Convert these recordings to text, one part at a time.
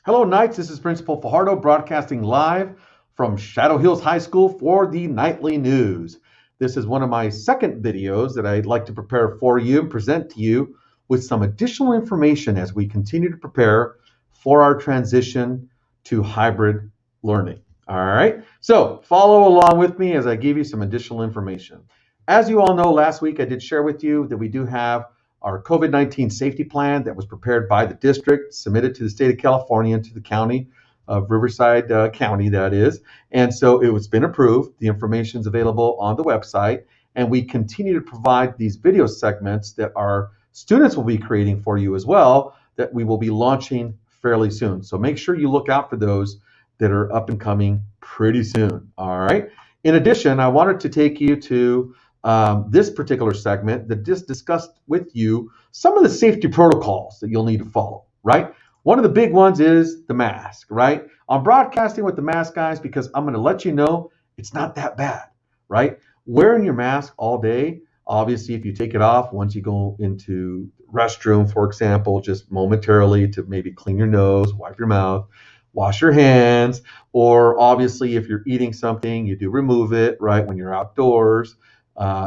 Hello, Knights. This is Principal Fajardo broadcasting live from Shadow Hills High School for the Nightly News. This is one of my second videos that I'd like to prepare for you and present to you with some additional information as we continue to prepare for our transition to hybrid learning. All right, so follow along with me as I give you some additional information. As you all know, last week I did share with you that we do have our COVID-19 safety plan that was prepared by the district, submitted to the state of California and to the county of Riverside County, that is. And so it's been approved. The information is available on the website. And we continue to provide these video segments that our students will be creating for you as well, that we will be launching fairly soon. So make sure you look out for those that are up and coming pretty soon. All right. In addition, I wanted to take you to this particular segment that just discussed with you some of the safety protocols that you'll need to follow, right? One of the big ones is the mask, right? I'm broadcasting with the mask, guys, because I'm going to let you know it's not that bad, right? Wearing your mask all day, obviously, if you take it off once you go into the restroom, for example, just momentarily to maybe clean your nose, wipe your mouth, wash your hands, or obviously if you're eating something, you do remove it, right, when you're outdoors.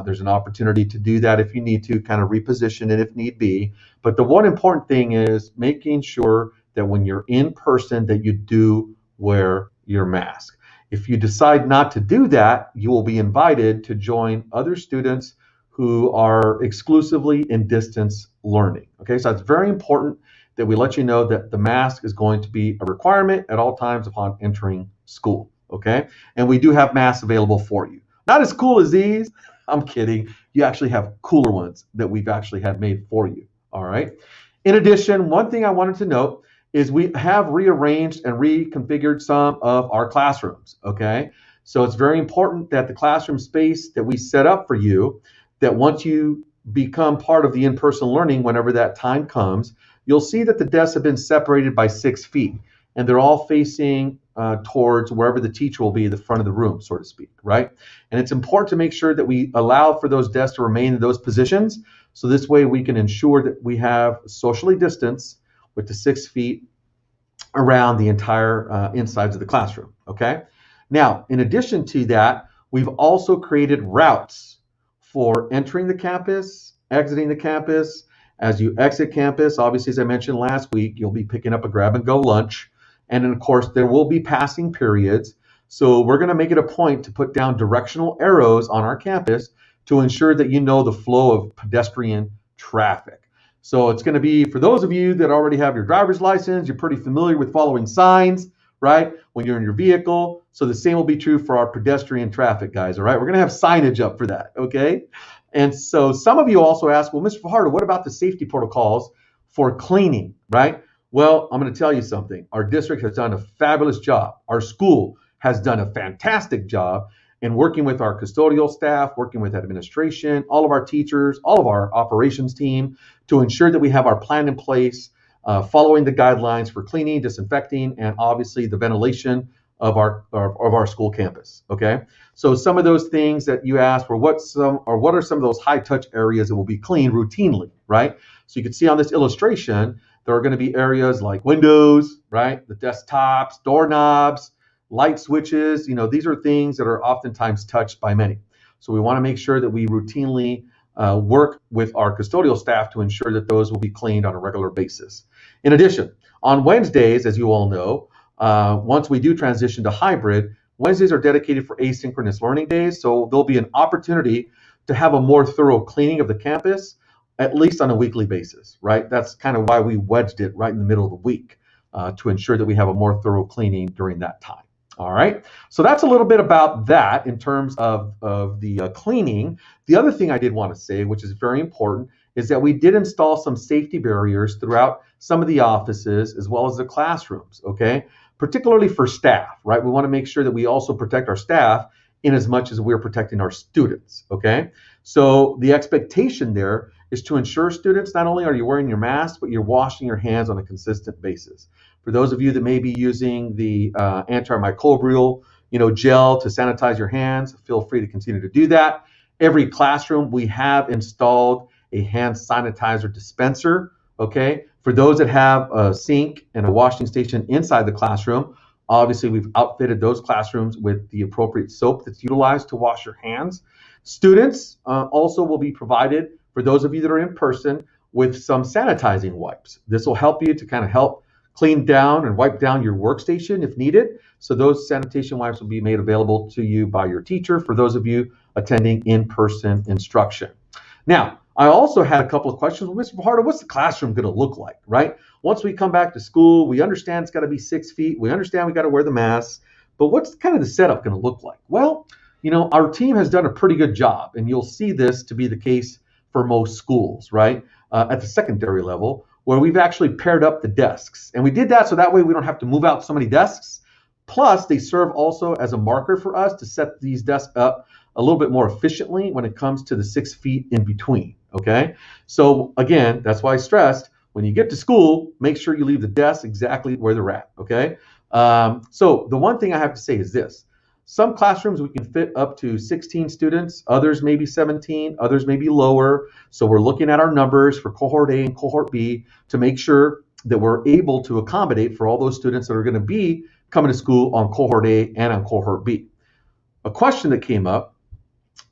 There's an opportunity to do that if you need to, kind of reposition it if need be. But the one important thing is making sure that when you're in person that you do wear your mask. If you decide not to do that, you will be invited to join other students who are exclusively in distance learning. Okay, so it's very important that we let you know that the mask is going to be a requirement at all times upon entering school. Okay, and we do have masks available for you. Not as cool as these. I'm kidding. You actually have cooler ones that we've actually had made for you. All right. In addition, one thing I wanted to note is we have rearranged and reconfigured some of our classrooms. Okay. So it's very important that the classroom space that we set up for you, that once you become part of the in-person learning, whenever that time comes, you'll see that the desks have been separated by 6 feet and they're all facing towards wherever the teacher will be, the front of the room, so to speak, right? And it's important to make sure that we allow for those desks to remain in those positions. So this way we can ensure that we have socially distanced with the 6 feet around the entire insides of the classroom, okay? Now, in addition to that, we've also created routes for entering the campus, exiting the campus. As you exit campus, obviously, as I mentioned last week, you'll be picking up a grab-and-go lunch. And then, of course, there will be passing periods. So we're going to make it a point to put down directional arrows on our campus to ensure that you know the flow of pedestrian traffic. So it's going to be, for those of you that already have your driver's license, you're pretty familiar with following signs, right, when you're in your vehicle. So the same will be true for our pedestrian traffic, guys, all right? We're going to have signage up for that, okay? And so some of you also ask, well, Mr. Fajardo, what about the safety protocols for cleaning, right? Well, I'm going to tell you something. Our district has done a fabulous job. Our school has done a fantastic job in working with our custodial staff, working with administration, all of our teachers, all of our operations team to ensure that we have our plan in place, following the guidelines for cleaning, disinfecting, and obviously the ventilation of our school campus. Okay, so some of those things that you asked were what are some of those high touch areas that will be cleaned routinely, right? So you can see on this illustration, there are going to be areas like windows, right? The desktops, doorknobs, light switches. You know, these are things that are oftentimes touched by many. So we want to make sure that we routinely work with our custodial staff to ensure that those will be cleaned on a regular basis. In addition, on Wednesdays, as you all know, once we do transition to hybrid, Wednesdays are dedicated for asynchronous learning days. So there'll be an opportunity to have a more thorough cleaning of the campus, at least on a weekly basis, right? That's kind of why we wedged it right in the middle of the week to ensure that we have a more thorough cleaning during that time. All right, so that's a little bit about that in terms of the cleaning. The other thing I did want to say, which is very important, is that we did install some safety barriers throughout some of the offices as well as the classrooms, okay? Particularly for staff, right? We want to make sure that we also protect our staff in as much as we're protecting our students, okay? So the expectation there is to ensure students, not only are you wearing your mask, but you're washing your hands on a consistent basis. For those of you that may be using the antimicrobial, gel to sanitize your hands, feel free to continue to do that. Every classroom, we have installed a hand sanitizer dispenser Okay, for those that have a sink and a washing station inside the classroom, obviously we've outfitted those classrooms with the appropriate soap that's utilized to wash your hands. Students also will be provided, for those of you that are in person, with some sanitizing wipes. This will help you to kind of help clean down and wipe down your workstation if needed. So those sanitation wipes will be made available to you by your teacher for those of you attending in-person instruction. Now, I also had a couple of questions. Well, Mr. Fajardo, what's the classroom going to look like, right? Once we come back to school, we understand it's got to be 6 feet. We understand we got to wear the masks, but what's kind of the setup going to look like? Well, our team has done a pretty good job, and you'll see this to be the case for most schools, right? At the secondary level, where we've actually paired up the desks. And we did that so that way we don't have to move out so many desks. Plus, they serve also as a marker for us to set these desks up a little bit more efficiently when it comes to the 6 feet in between, okay? So again, that's why I stressed, when you get to school, make sure you leave the desks exactly where they're at, okay? So the one thing I have to say is this. Some classrooms we can fit up to 16 students, others maybe 17, others maybe lower. So we're looking at our numbers for cohort A and cohort B to make sure that we're able to accommodate for all those students that are going to be coming to school on cohort A and on cohort B. A question that came up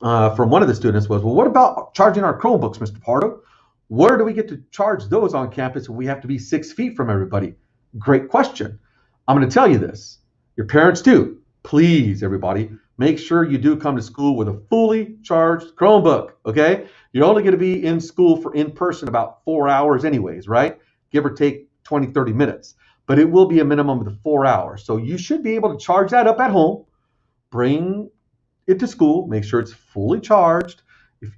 from one of the students was, well, what about charging our Chromebooks, Mr. Pardo? Where do we get to charge those on campus if we have to be 6 feet from everybody? Great question. I'm going to tell you this. Your parents too. Please, everybody, make sure you do come to school with a fully charged Chromebook, okay? You're only going to be in school for in-person about 4 hours anyways, right? Give or take 20, 30 minutes. But it will be a minimum of the 4 hours. So you should be able to charge that up at home, bring it to school, make sure it's fully charged.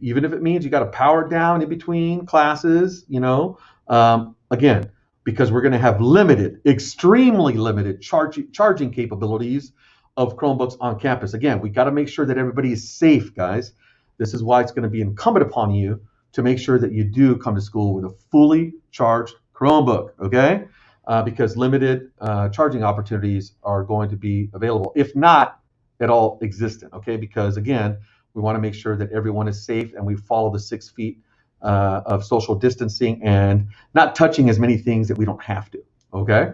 Even if it means you got to power it down in between classes, again, because we're going to have limited, extremely limited charging capabilities of Chromebooks on campus. Again, we got to make sure that everybody is safe, guys. This is why it's going to be incumbent upon you to make sure that you do come to school with a fully charged Chromebook, okay? Because limited charging opportunities are going to be available, if not at all existent, okay? Because again, we want to make sure that everyone is safe and we follow the 6 feet of social distancing and not touching as many things that we don't have to, okay?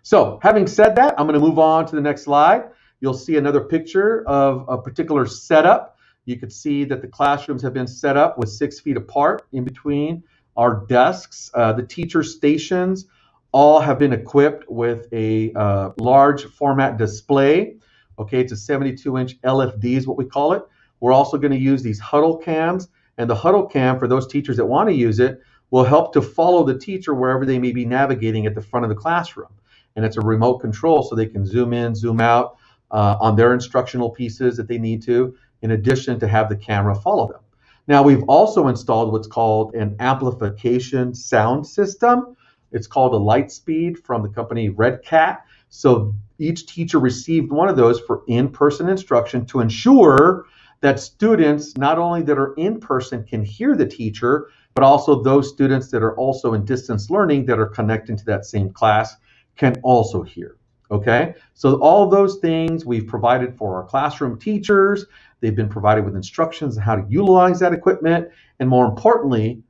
So having said that, I'm going to move on to the next slide. You'll see another picture of a particular setup. You can see that the classrooms have been set up with 6 feet apart in between our desks. The teacher stations all have been equipped with a large format display. Okay, it's a 72-inch LFD is what we call it. We're also going to use these huddle cams, and the huddle cam, for those teachers that want to use it, will help to follow the teacher wherever they may be navigating at the front of the classroom. And it's a remote control, so they can zoom in, zoom out on their instructional pieces that they need to, in addition to have the camera follow them. Now, we've also installed what's called an amplification sound system. It's called a Lightspeed from the company Red Cat. So each teacher received one of those for in-person instruction to ensure that students, not only that are in person, can hear the teacher, but also those students that are also in distance learning that are connecting to that same class can also hear. Okay, so all of those things we've provided for our classroom teachers. They've been provided with instructions on how to utilize that equipment. And more importantly,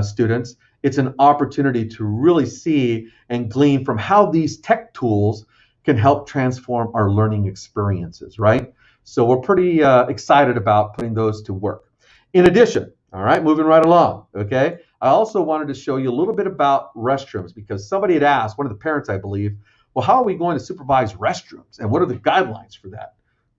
students, it's an opportunity to really see and glean from how these tech tools can help transform our learning experiences, right? So we're pretty excited about putting those to work. In addition, all right, moving right along, okay, I also wanted to show you a little bit about restrooms, because somebody had asked, one of the parents, I believe, well, how are we going to supervise restrooms and what are the guidelines for that?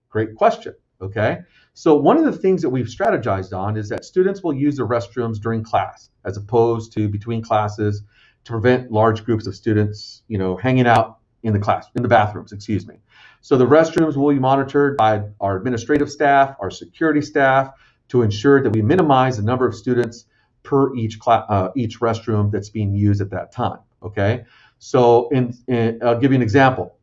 Great question, okay? So one of the things that we've strategized on is that students will use the restrooms during class as opposed to between classes to prevent large groups of students, hanging out in the bathrooms, excuse me. So the restrooms will be monitored by our administrative staff, our security staff, to ensure that we minimize the number of students per each restroom that's being used at that time, okay? So I'll give you an example.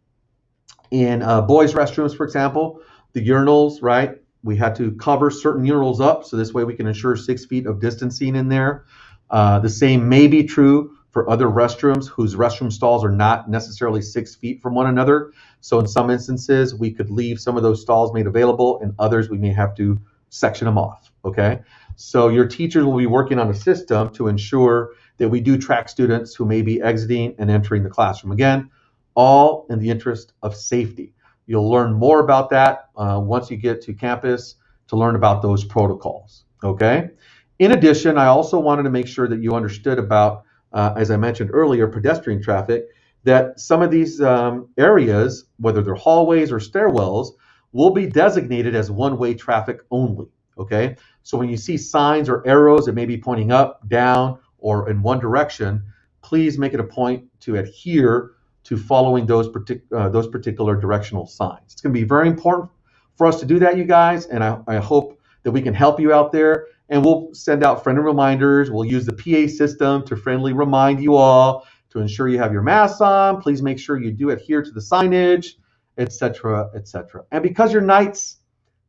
In boys' restrooms, for example, the urinals, right? We had to cover certain urinals up, so this way we can ensure 6 feet of distancing in there. The same may be true for other restrooms whose restroom stalls are not necessarily 6 feet from one another. So in some instances, we could leave some of those stalls made available, and others we may have to section them off, okay? So your teachers will be working on a system to ensure that we do track students who may be exiting and entering the classroom. Again, all in the interest of safety. You'll learn more about that once you get to campus to learn about those protocols, okay? In addition, I also wanted to make sure that you understood about, as I mentioned earlier, pedestrian traffic, that some of these areas, whether they're hallways or stairwells, will be designated as one-way traffic only, okay? So when you see signs or arrows that may be pointing up, down, or in one direction, please make it a point to adhere to following those particular directional signs. It's going to be very important for us to do that, you guys, and I hope that we can help you out there. And we'll send out friendly reminders. We'll use the PA system to friendly remind you all to ensure you have your masks on. Please make sure you do adhere to the signage, etc., etc. And because you're Knights,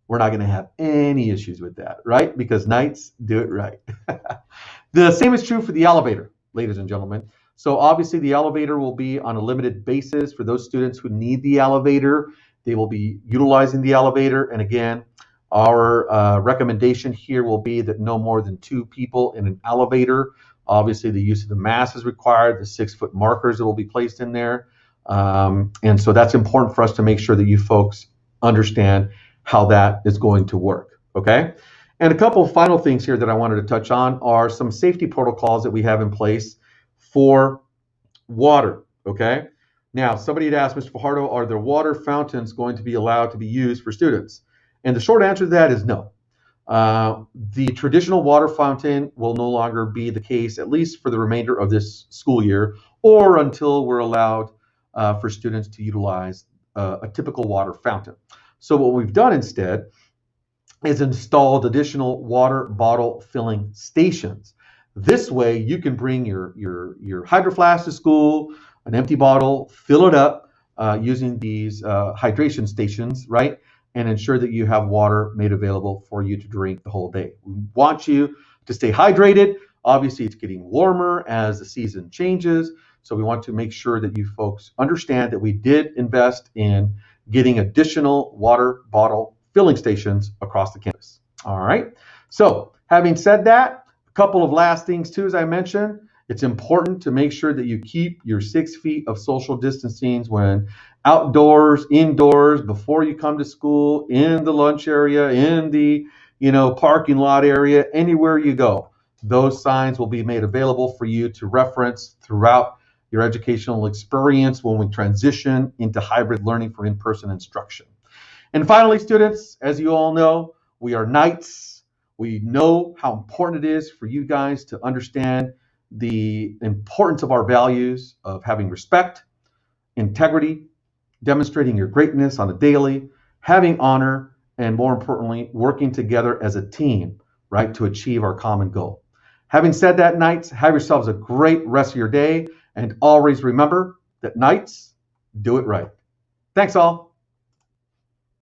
we're not going to have any issues with that, right? Because Knights do it right. The same is true for the elevator, ladies and gentlemen. So obviously the elevator will be on a limited basis for those students who need the elevator. They will be utilizing the elevator. And again, our recommendation here will be that no more than 2 people in an elevator. Obviously the use of the mask is required, the 6-foot markers that will be placed in there. And so that's important for us to make sure that you folks understand how that is going to work, okay? And a couple of final things here that I wanted to touch on are some safety protocols that we have in place for water, okay? Now, somebody had asked, Mr. Fajardo, are there water fountains going to be allowed to be used for students? And the short answer to that is no. The traditional water fountain will no longer be the case, at least for the remainder of this school year, or until we're allowed for students to utilize a typical water fountain. So what we've done instead is installed additional water bottle filling stations. This way you can bring your hydro flask to school, an empty bottle, fill it up using these hydration stations, right? And ensure that you have water made available for you to drink the whole day. We want you to stay hydrated. Obviously, it's getting warmer as the season changes. So we want to make sure that you folks understand that we did invest in getting additional water bottle filling stations across the campus. All right. So having said that, a couple of last things too, as I mentioned, it's important to make sure that you keep your 6 feet of social distancing when outdoors, indoors, before you come to school, in the lunch area, in the parking lot area, anywhere you go. Those signs will be made available for you to reference throughout your educational experience when we transition into hybrid learning for in-person instruction. And finally, students, as you all know, we are Knights. We know how important it is for you guys to understand the importance of our values of having respect, integrity, demonstrating your greatness on a daily, having honor, and more importantly, working together as a team, right, to achieve our common goal. Having said that, Knights, have yourselves a great rest of your day, and always remember that Knights do it right. Thanks all.